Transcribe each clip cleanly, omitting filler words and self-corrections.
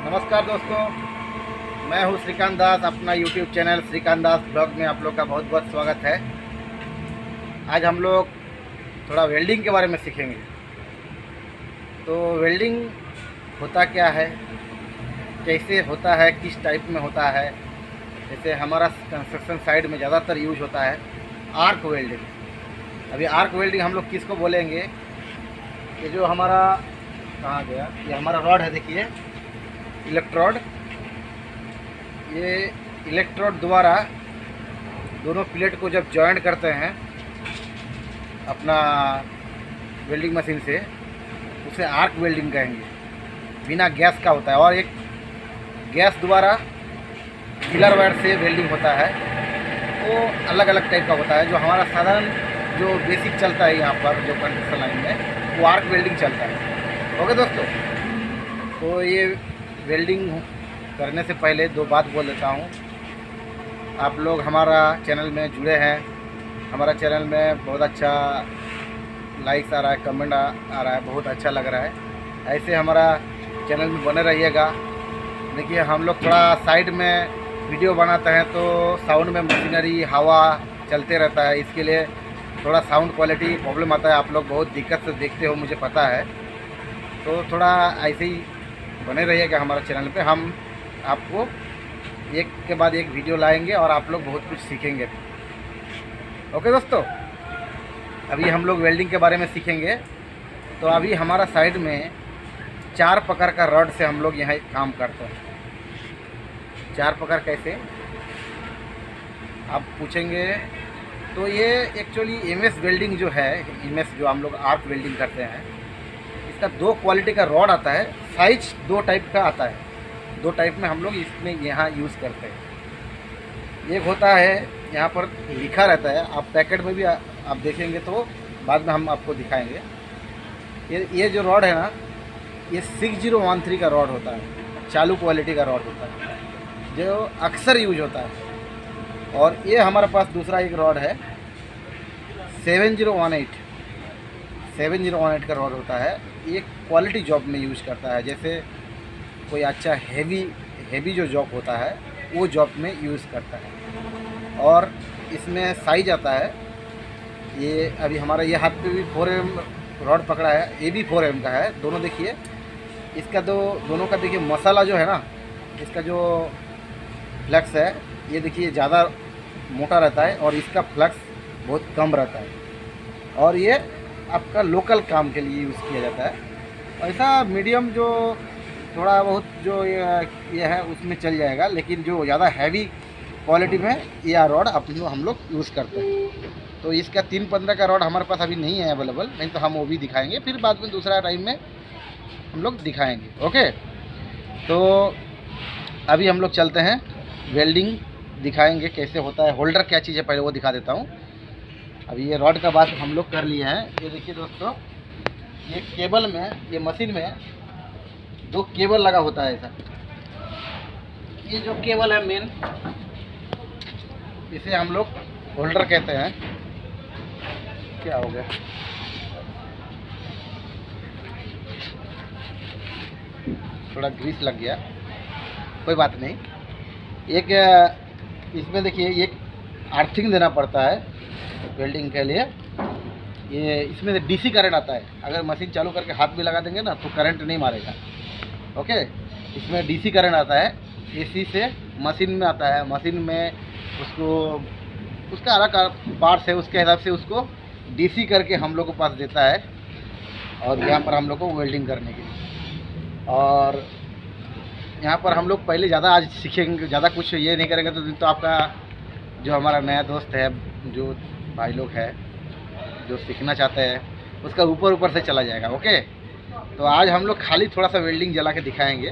नमस्कार दोस्तों, मैं हूं श्रीकांत दास। अपना YouTube चैनल श्रीकांत दास ब्लॉग में आप लोग का बहुत बहुत स्वागत है। आज हम लोग थोड़ा वेल्डिंग के बारे में सीखेंगे। तो वेल्डिंग होता क्या है, कैसे होता है, किस टाइप में होता है। जैसे हमारा कंस्ट्रक्शन साइड में ज़्यादातर यूज होता है आर्क वेल्डिंग। अभी आर्क वेल्डिंग हम लोग किसको बोलेंगे, ये जो हमारा कहाँ गया, ये हमारा रॉड है, देखिए इलेक्ट्रोड। ये इलेक्ट्रोड द्वारा दोनों प्लेट को जब जॉइंट करते हैं अपना वेल्डिंग मशीन से, उसे आर्क वेल्डिंग कहेंगे। बिना गैस का होता है और एक गैस द्वारा फिलर वायर से वेल्डिंग होता है। वो अलग अलग टाइप का होता है। जो हमारा साधारण जो बेसिक चलता है यहाँ पर जो कंस्ट्रक्शन लाइन में, वो आर्क वेल्डिंग चलता है। ओके दोस्तों, तो ये वेल्डिंग करने से पहले दो बात बोल देता हूँ। आप लोग हमारा चैनल में जुड़े हैं, हमारा चैनल में बहुत अच्छा लाइक्स आ रहा है, कमेंट आ रहा है, बहुत अच्छा लग रहा है। ऐसे हमारा चैनल में बने रहिएगा। देखिए हम लोग थोड़ा साइड में वीडियो बनाते हैं तो साउंड में मशीनरी हवा चलते रहता है, इसके लिए थोड़ा साउंड क्वालिटी प्रॉब्लम आता है। आप लोग बहुत दिक्कत से देखते हो, मुझे पता है। तो थोड़ा ऐसे ही बने रहिएगा हमारे चैनल पे। हम आपको एक के बाद एक वीडियो लाएंगे और आप लोग बहुत कुछ सीखेंगे। ओके दोस्तों, अभी हम लोग वेल्डिंग के बारे में सीखेंगे। तो अभी हमारा साइड में 4 प्रकार का रॉड से हम लोग यहाँ काम करते हैं। 4 प्रकार कैसे आप पूछेंगे, तो ये एक्चुअली एमएस वेल्डिंग जो है, एमएस जो हम लोग आर्क वेल्डिंग करते हैं, इसका 2 क्वालिटी का रॉड आता है। साइज 2 टाइप का आता है। 2 टाइप में हम लोग इसमें यहाँ यूज़ करते हैं। एक होता है, यहाँ पर लिखा रहता है, आप पैकेट में भी आप देखेंगे तो बाद में हम आपको दिखाएंगे। ये जो रॉड है ना, ये 6013 का रॉड होता है, चालू क्वालिटी का रॉड होता है, जो अक्सर यूज होता है। और ये हमारे पास दूसरा एक रॉड है 7018 का रॉड होता है। ये क्वालिटी जॉब में यूज करता है। जैसे कोई अच्छा हेवी जो जॉब होता है वो जॉब में यूज़ करता है। और इसमें साइज आता है, ये अभी हमारा ये हाथ पे भी 4mm रॉड पकड़ा है, ये भी 4mm का है। दोनों देखिए, इसका दोनों का देखिए मसाला जो है ना, इसका जो फ्लक्स है, ये देखिए ज़्यादा मोटा रहता है और इसका फ्लक्स बहुत कम रहता है। और ये आपका लोकल काम के लिए यूज़ किया जाता है। ऐसा मीडियम जो थोड़ा बहुत जो ये है उसमें चल जाएगा, लेकिन जो ज़्यादा हैवी क्वालिटी में ये रॉड हम लोग यूज़ करते हैं। तो इसका 315 का रॉड हमारे पास अभी नहीं है अवेलेबल, नहीं तो हम वो भी दिखाएंगे, फिर बाद में दूसरा टाइम में हम लोग दिखाएंगे। ओके, तो अभी हम लोग चलते हैं, वेल्डिंग दिखाएंगे कैसे होता है। होल्डर क्या चीज़ है पहले वो दिखा देता हूँ। अभी ये रॉड का बात हम लोग कर लिए हैं। ये देखिए दोस्तों, ये केबल में, ये मशीन में 2 केबल लगा होता है ऐसा। ये जो केबल है मेन, इसे हम लोग होल्डर कहते हैं। क्या हो गया, थोड़ा ग्रीस लग गया, कोई बात नहीं। एक इसमें देखिए एक अर्थिंग देना पड़ता है वेल्डिंग के लिए। ये इसमें से डीसी करंट आता है। अगर मशीन चालू करके हाथ भी लगा देंगे ना तो करंट नहीं मारेगा। ओके, इसमें डीसी करंट आता है, एसी से मशीन में आता है। मशीन में उसका अलग पार्ट्स है, उसके हिसाब से उसको डीसी करके हम लोग को पास देता है। और यहाँ पर हम लोग को वेल्डिंग करने के लिए, और यहाँ पर हम लोग पहले ज़्यादा आज सीखेंगे, ज़्यादा कुछ ये नहीं करेंगे तो आपका जो हमारा नया दोस्त है, जो भाई लोग है जो सीखना चाहते हैं, उसका ऊपर से चला जाएगा। ओके, तो आज हम लोग खाली थोड़ा सा वेल्डिंग जला के दिखाएंगे।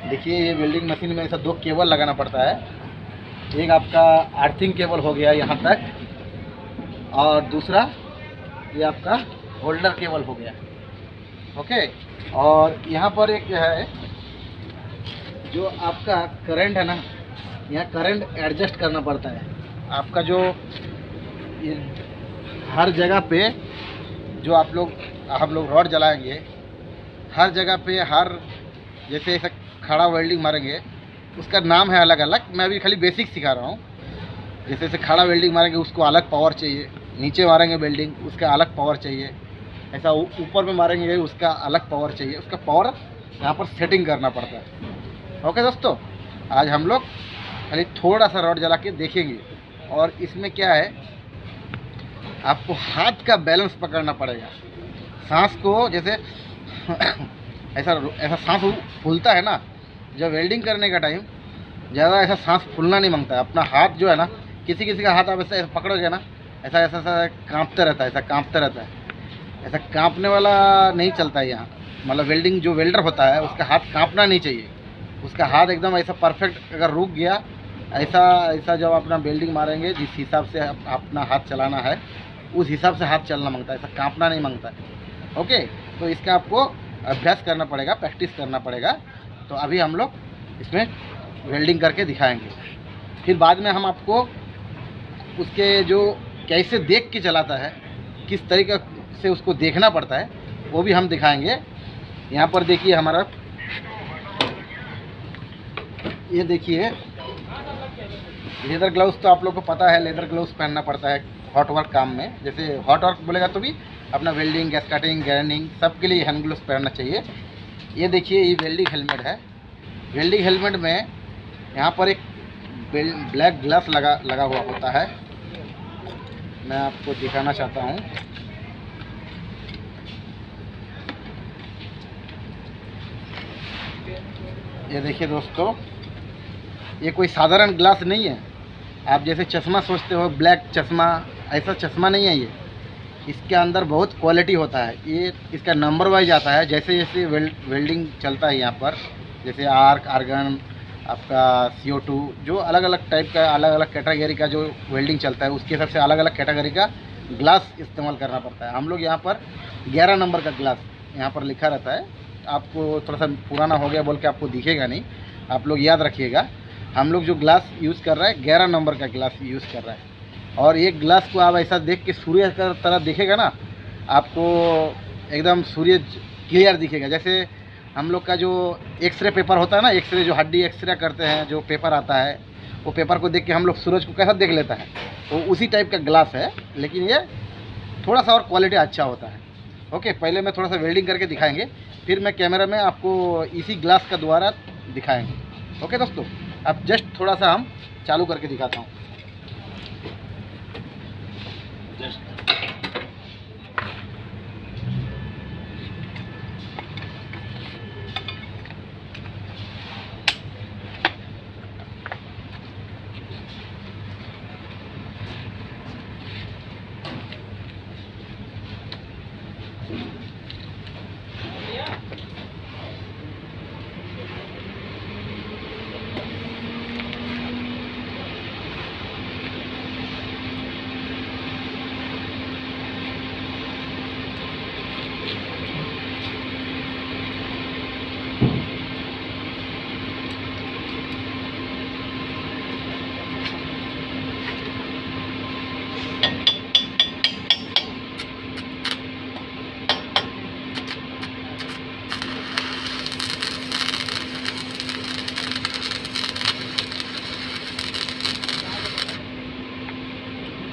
देखिए ये वेल्डिंग मशीन में ऐसा 2 केबल लगाना पड़ता है। एक आपका अर्थिंग केबल हो गया यहाँ तक, और दूसरा ये आपका होल्डर केबल हो गया। ओके, और यहाँ पर एक है जो आपका करंट है ना, यहाँ करंट एडजस्ट करना पड़ता है। आपका जो हर जगह पे जो हम लोग रॉड जलाएंगे, हर जगह पे हर जैसे ऐसा खड़ा वेल्डिंग मारेंगे, उसका नाम है अलग अलग, मैं अभी खाली बेसिक सिखा रहा हूँ। जैसे ऐसे खड़ा वेल्डिंग मारेंगे उसको अलग पावर चाहिए, नीचे मारेंगे वेल्डिंग उसका अलग पावर चाहिए, ऐसा ऊपर में मारेंगे उसका अलग पावर चाहिए, उसका पावर यहाँ पर सेटिंग करना पड़ता है। ओके दोस्तों, आज हम लोग खाली थोड़ा सा रॉड जला के देखेंगे। और इसमें क्या है, आपको हाथ का बैलेंस पकड़ना पड़ेगा। सांस को जैसे ऐसा ऐसा सांस फूलता है ना, जब वेल्डिंग करने का टाइम ज़्यादा ऐसा सांस फूलना नहीं मांगता है। अपना हाथ जो है ना, किसी किसी का हाथ आप ऐसा पकड़ोगे ना, ऐसा ऐसा ऐसा कांपता रहता है, ऐसा कांपता रहता है। ऐसा कांपने वाला नहीं चलता है यहाँ। मतलब वेल्डिंग जो वेल्डर होता है उसका हाथ कांपना नहीं चाहिए। उसका हाथ एकदम ऐसा परफेक्ट अगर रुक गया, ऐसा ऐसा जब अपना वेल्डिंग मारेंगे जिस हिसाब से अपना हाथ चलाना है उस हिसाब से हाथ चलना मांगता है, ऐसा कांपना नहीं मांगता है। ओके, तो इसका आपको अभ्यास करना पड़ेगा, प्रैक्टिस करना पड़ेगा। तो अभी हम लोग इसमें वेल्डिंग करके दिखाएंगे, फिर बाद में हम आपको उसके जो कैसे देख के चलाता है, किस तरीके से उसको देखना पड़ता है, वो भी हम दिखाएंगे। यहाँ पर देखिए हमारा, ये देखिए लेदर ग्लव्स तो आप लोग को पता है, लेदर ग्लव्स पहनना पड़ता है हॉट वर्क काम में। जैसे हॉट वर्क बोलेगा तो भी अपना वेल्डिंग, गैस कटिंग, ग्राइंडिंग सब के लिए हैंड ग्लव्स पहनना चाहिए। ये देखिए, ये वेल्डिंग हेलमेट है। वेल्डिंग हेलमेट में यहाँ पर एक ब्लैक ग्लास लगा हुआ होता है। मैं आपको दिखाना चाहता हूँ। ये देखिए दोस्तों, ये कोई साधारण ग्लास नहीं है। आप जैसे चश्मा सोचते हो ब्लैक चश्मा, ऐसा चश्मा नहीं है ये। इसके अंदर बहुत क्वालिटी होता है। ये इसका नंबर वाइज आता है, जैसे जैसे वेल्डिंग चलता है यहाँ पर, जैसे आर्क, आर्गन, आपका CO2, जो अलग अलग टाइप का, अलग अलग कैटेगरी का जो वेल्डिंग चलता है उसके हिसाब से अलग अलग कैटेगरी का ग्लास इस्तेमाल करना पड़ता है। हम लोग यहाँ पर 11 नंबर का ग्लास यहाँ पर लिखा रहता है। आपको थोड़ा सा पुराना हो गया बोल के आपको दिखेगा नहीं, आप लोग याद रखिएगा। हम लोग जो ग्लास यूज़ कर रहे हैं 11 नंबर का ग्लास यूज़ कर रहा है। और ये ग्लास को आप ऐसा देख के सूर्य का तरह दिखेगा ना, आपको एकदम सूर्य क्लियर दिखेगा। जैसे हम लोग का जो एक्सरे पेपर होता है ना, एक्सरे जो हड्डी एक्सरे करते हैं, जो पेपर आता है, वो पेपर को देख के हम लोग सूरज को कैसा देख लेता है, वो उसी टाइप का ग्लास है, लेकिन ये थोड़ा सा और क्वालिटी अच्छा होता है। ओके, पहले मैं थोड़ा सा वेल्डिंग करके दिखाएंगे, फिर मैं कैमरा में आपको इसी ग्लास का द्वारा दिखाएंगे। ओके दोस्तों, अब जस्ट थोड़ा सा हम चालू करके दिखाता हूँ।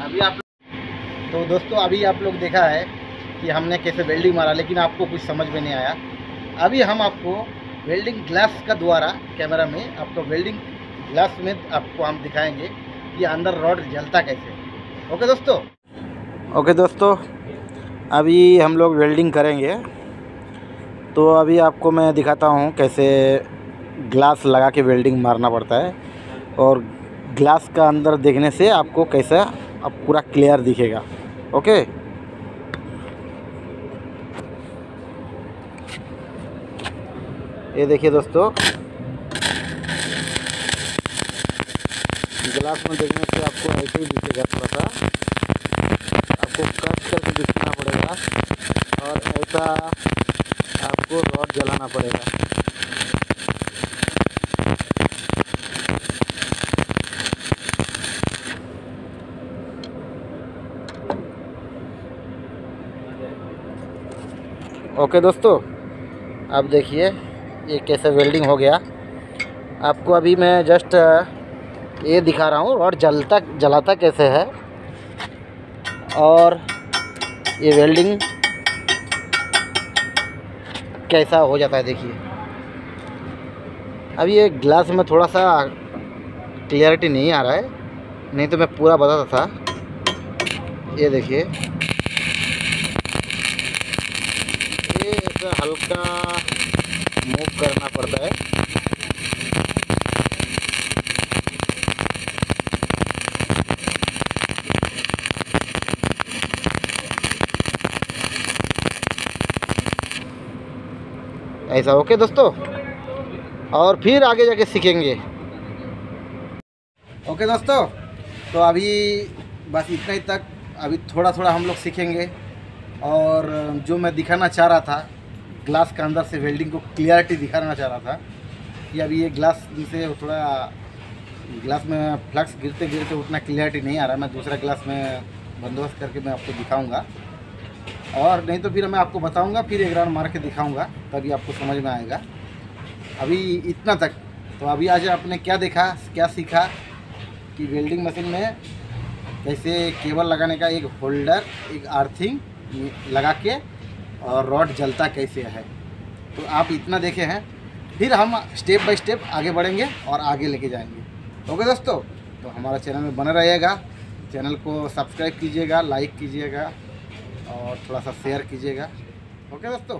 अभी आप तो दोस्तों, अभी आप लोग देखा है कि हमने कैसे वेल्डिंग मारा, लेकिन आपको कुछ समझ में नहीं आया। अभी हम आपको वेल्डिंग ग्लास का द्वारा कैमरा में आपको वेल्डिंग ग्लास में आपको हम दिखाएंगे कि अंदर रॉड जलता कैसे। ओके दोस्तों, अभी हम लोग वेल्डिंग करेंगे। तो अभी आपको मैं दिखाता हूँ कैसे ग्लास लगा के वेल्डिंग मारना पड़ता है, और ग्लास का अंदर देखने से आपको कैसा अब पूरा क्लियर दिखेगा। ओके, ये देखिए दोस्तों, ग्लास में देखने से आपको ऐसे ही दिखेगा। थोड़ा सा आपको कट करके दिखना पड़ेगा और ऐसा आपको रॉड जलाना पड़ेगा। ओके दोस्तों, अब देखिए ये कैसे वेल्डिंग हो गया। आपको अभी मैं जस्ट ये दिखा रहा हूँ रॉड जलाता कैसे है, और ये वेल्डिंग कैसा हो जाता है। देखिए अभी ये ग्लास में थोड़ा सा क्लियरिटी नहीं आ रहा है, नहीं तो मैं पूरा बताता था। ये देखिए ये ऐसा हल्का मूव करना पड़ता है। ऐसा ओके दोस्तों, और फिर आगे जाके सीखेंगे। ओके दोस्तों, तो अभी बस इतना ही तक। अभी थोड़ा थोड़ा हम लोग सीखेंगे, और जो मैं दिखाना चाह रहा था ग्लास के अंदर से वेल्डिंग को क्लियरिटी दिखाना चाह रहा था कि अभी ये ग्लास से थोड़ा ग्लास में फ्लक्स गिरते गिरते उतना क्लियरिटी नहीं आ रहा। मैं दूसरा ग्लास में बंदोबस्त करके मैं आपको दिखाऊंगा, और नहीं तो फिर मैं आपको बताऊंगा, फिर एक राउंड मार के दिखाऊंगा, तभी आपको समझ में आएगा। अभी इतना तक। तो अभी आज आपने क्या देखा, क्या सीखा कि वेल्डिंग मशीन में कैसे केबल लगाने का, एक होल्डर, एक अर्थिंग लगा के, और रॉड जलता कैसे है। तो आप इतना देखे हैं, फिर हम स्टेप बाय स्टेप आगे बढ़ेंगे और आगे लेके जाएंगे। ओके दोस्तों, तो हमारा चैनल में बने रहिएगा। चैनल को सब्सक्राइब कीजिएगा, लाइक कीजिएगा और थोड़ा सा शेयर कीजिएगा। ओके दोस्तों।